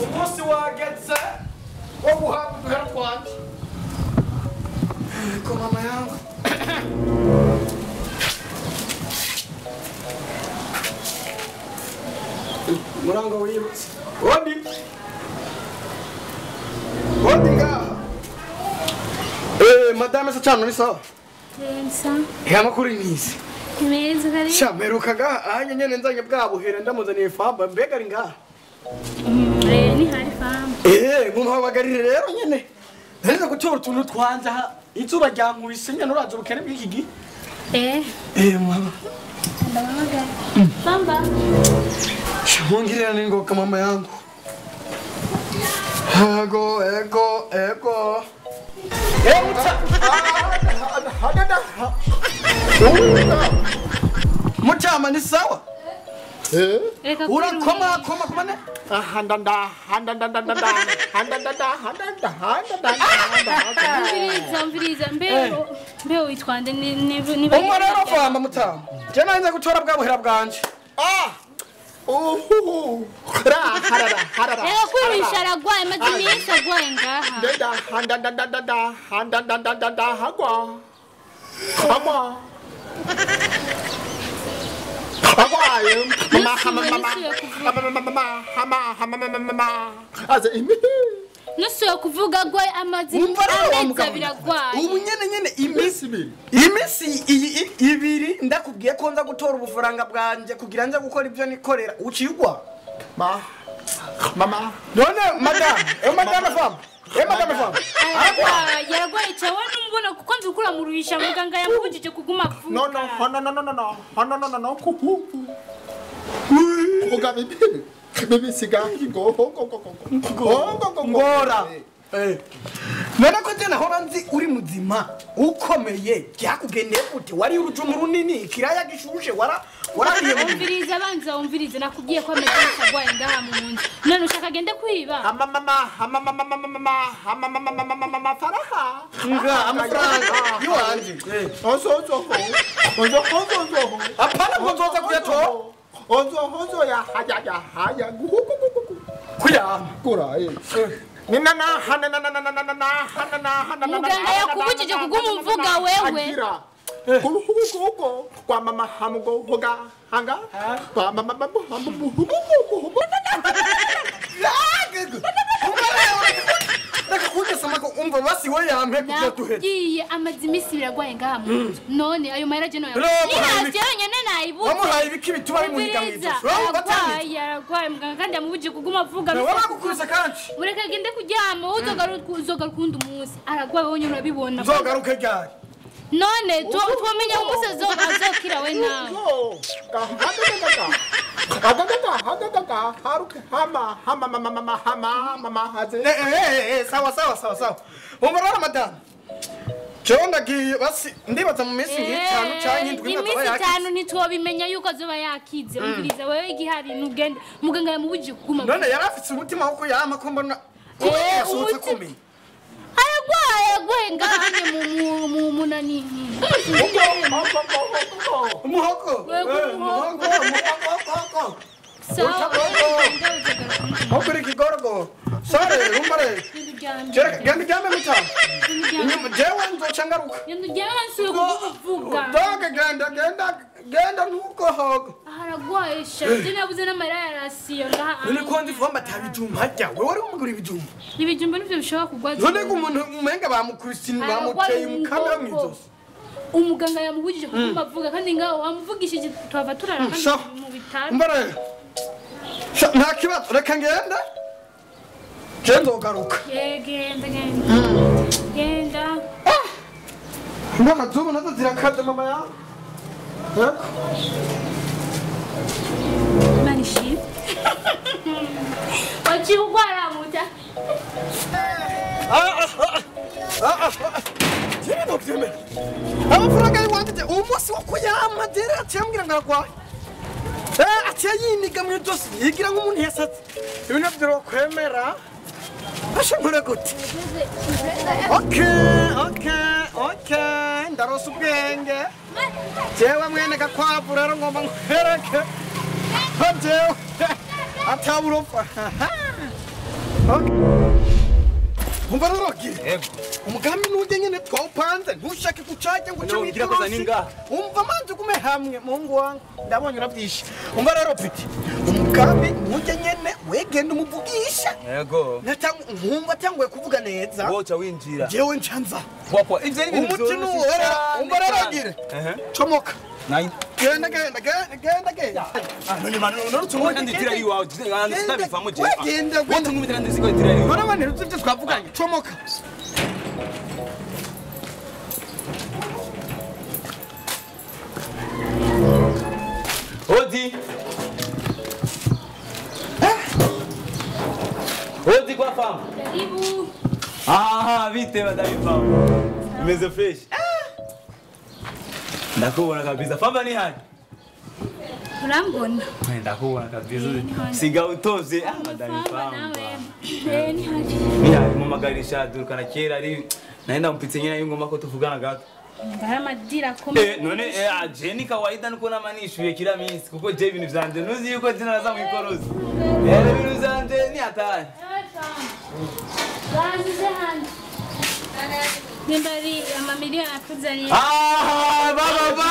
umunsi wageze wo guhabwa uduhera twanjye ko mama yangu murango wibutse Odi ngaha madame se cyane ni sawa amakuru n'izi meza kare shameruka ngaha ahanye nyene nzanye bwabuhera ndamuzaniye famba mbega ari ngaha ni hari famba mumpabagarire rero nyene neza gutora utuntu twanje izuba ryankubise nyene uraza ubukene bw'iki gihe mama ndabamagara famba shongirira ningoka mama yangu ego Muchama ni sawa? Urakoma ne? Mviriza mbe witwande ni Umwana famba mutama. Je nanze gutora bwabuhera bwanje. Harara. Kwirisha aragwaye maze iminsi agwaye ngaha. Nusuye kuvuga agwaye amazi amezi abiri agwaye. Ubu nyene imisi ibiri ndakubwiye ko nza gutora ubufaranga bwanje kugira nze gukora ibyo nikorera ucigwa. Mama. None madame femme. Madame femme. Yaragwaye cyawe numbona kuko nzukura mu ruhisha muganga yamubujije kuguma vuga. No. Kuvuga bibi sigahi ngora. None ko tena hora nzi uri muzima ukomeye byakugendeye gute wari urujumu runini ikiraya gishushe warabiye umviriza nakubwiye ko ameze agwaye ngaha mu nzu none ushaka gende kwiba faraha amafaranga yuwanje ozo apana ngozoza kuyato ozo ya haya kura muganga yakubujije kuguma umvuga wewe kuko kwa mama hamugo hoga hanga kwa mama babu hamugo umva basi we yampe kujya duhera nagiye amazi imisi biragwaye ngaha mu nzu none ayo mahera je no nyene nayibuze wamuhaye ibiki bituma bimuhiga mu nzu yaragwaye muganga kandi yamubujije kuguma avuga waragukuza kandi mureka agende kuryama uzogaruka undi umunsi aragwaye wonye urabibona uzogaruke ryari none twamenya umunsi azokira we nawe sawa umurara madame Chonda ki basi ndibaza mu minsi nk'itanu canke indwi n'azoba yakize. Imisi 5 ntitwobimenya yuko azoba yakize. Umviriza wewe igihari nugende muganga yamubujije kuguma. None yarafitse umutima wo kuyama ko mbona yasohotse kumi. Ayagwaye ngahanye mu munani. Umuhoko. Sawa. Okuri kigorgo. Sare rumbare. Genda mutama. Jewe nzochangaruka. Nsuye kuvuga. Doga genda nuko hoga. Aragwaye shati nabuze n'amara yarasiyo ngaha. None ko ndivomba tabijumba hajya. Wewe wari umugura ibijumba. Ibijumba nivyo bishobora kugwaza. None ko umuntu umenga bamukristina bamuteye mukamera mwizosi. Umuganga yamubujije kuguma avuga kandi ngaho wamuvugishije twava turara kandi mu bitaro. Mbare. Nta kibazo reka ngenda. Genda garuka. Genda. Mama zuba nazo zirakaze mama ya. Manishi. Wachi ugwara muta. Tino byeme. Amafaranga y'wandite umunsi wo kuyama dera cyambwira ngakwa. Atiyiniga mu dosi yigira nk'umuntu yasatse. Ibintu byo kwemera. Ashobora gute? Okay. Ndarosa ubwenge. Jewe mwene gakwavu rero ngomba nkwereke. Hateo. Ataburofa. Umva roki. Umugambi nuje nyene twawupanze ntushake gucaje ngo cyo ngira koza ninga. Umva manje kume hamwe Mungu wangu. Ndabonye urabyisha. Umva rero piti. Umugambi nuje nyene wegenda umuvugisha. Yego. Nkumva tanguye kuvuga neza. Wocha winjira. Jewe nchanza. Papa, ivyo ni ibintu Umutino wera. Umva rero gire. Chomoka. Nine. Genda. None manu nurutsungu kandi tirari wawe ngana stabifamo je. Wegenda. Wontu ngumitira ndiziko tirari. Bora bane rutse twavuganye. Chomoka. Odi. Odi kwa famu. Karibu. Vite madami famu. Meze fresh. Ndakubona kabisa. Famba ni hani? Urambona? Ndakubona kabisa. Siga utoze. Madami famu. Ni haje. Mu magarisha durukana kera ari naenda mpitse nyina y'ingoma ko tuvugana gato. Ngaramadira kome. None je ni kawaida niko namanishwe kila minsi kuko je ibintu vyanje nuzi yuko zinaza mu ikorozi. Ibintu vyanje ni hatari. Bazize handi. Nimbari amamiliyoni akuzaniye. Baba.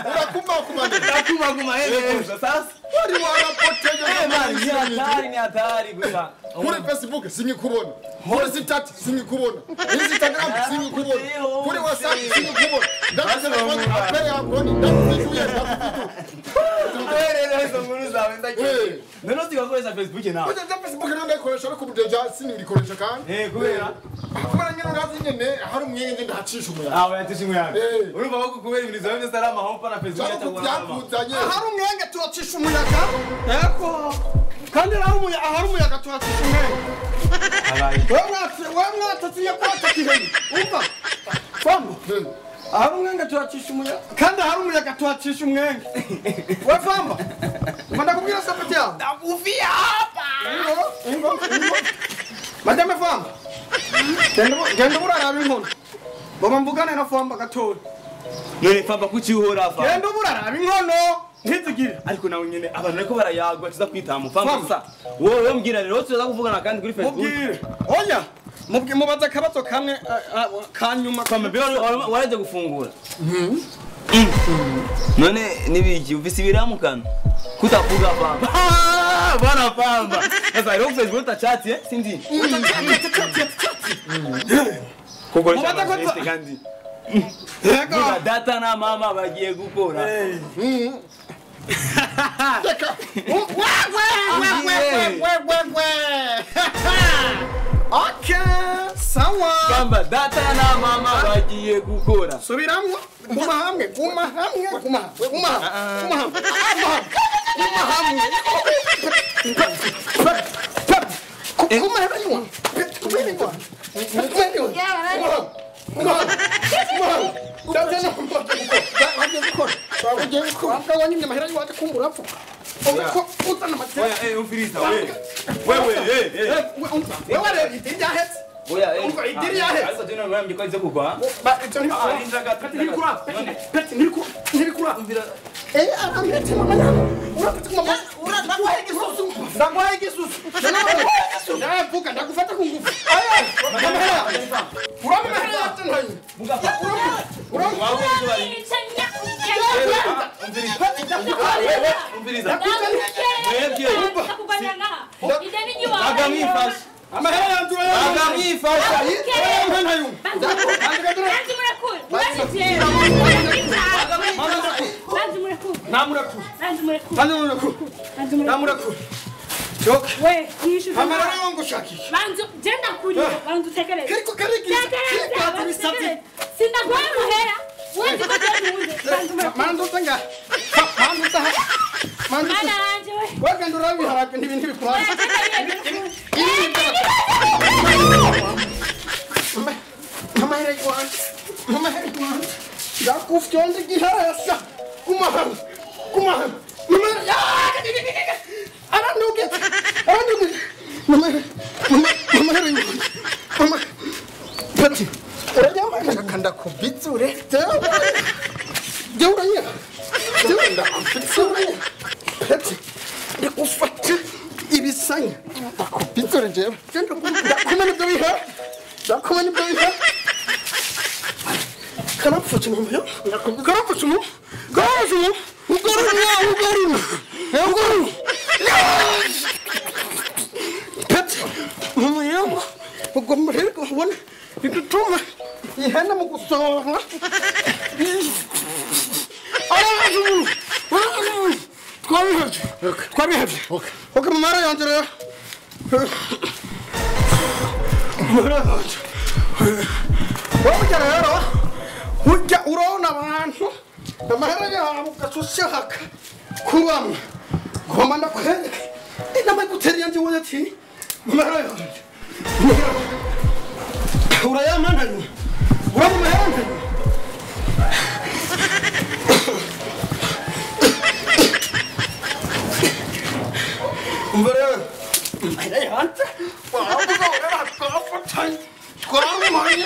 Urakuma Sasa. Wari warapoteje Ni hatari gusa. Kuri Facebook sinikubona. Kuri Snapchat sinikubona. Instagram sinikubona. Kuri WhatsApp sinikubona. Ndasema ngo apere yaboni ndakufituye. Hizo nguru zawe ndakije. None sikakoresha Facebook nawe. Kuri Facebook ndayikoresha ariko mudeja sinibikoresha kandi. Kubera. Kubera nyine urazi nyene hari umwenge ndahacisha umuyaga. Yatisha umuyaga. Urumva ko kubera ibintu zawe ndetse ari amahompa na Facebook cyangwa. Hari umwenge tuwacisha umuyaga. Yego. Kandi hari umuyaga tuwacisha umwenge. Wamwatatiye kwatakiheni. Umva. Fambo. Hari umwenge tuwacisha umuyaga. Kandi hari umuyaga tuwacisha umwenge. We Famba. Ndakubwira sapeti yawe. Ndakuvia hapa. Ingo. Madame Famba. Genda buraraba inkono. Baba mvugane na Famba gatoya. None Famba kuki uhora Famba? Genda buraraba inkono. Ntizigire. Ariko nawe nyene abantu ariko barayagwa tuza kwitamu Famba gusa. Wowe mbwira rero tuza kuvugana kandi kuri Facebook. Mubwire. Oya. Mubaza akabazo kamwe kanyuma. Famba waraje gufungura. None nibiki uvise biramukana? Kutavuga Famba. Bana Famba. Sasa rero Facebook utachat sindi. Kukoresha Facebook kandi. Yego data na mama bagiye gukora. Okay, sawa. Famba data na mama bagiye gukora. Subiramwo. Guma hamwe. Peti. twasanye ndakubitsore jewe ndakumena ibyo bihe ndakumena ibyo bihe karapfutse mu yo karapfutse mu ugaruma pet mu yo ubwo murego ubona bidutuma ihena mu gusohora twabihebye oke mumara yanjye rero wowe rero ujya urabona abantu amahera yabo ugasushaka kubamo ngomba ndakwereka inama gutera yanjye wowe ati mumara yanjye urayamananye uramumayanje Mbere, ayante, wabuga ora ka fatani, kwa mani.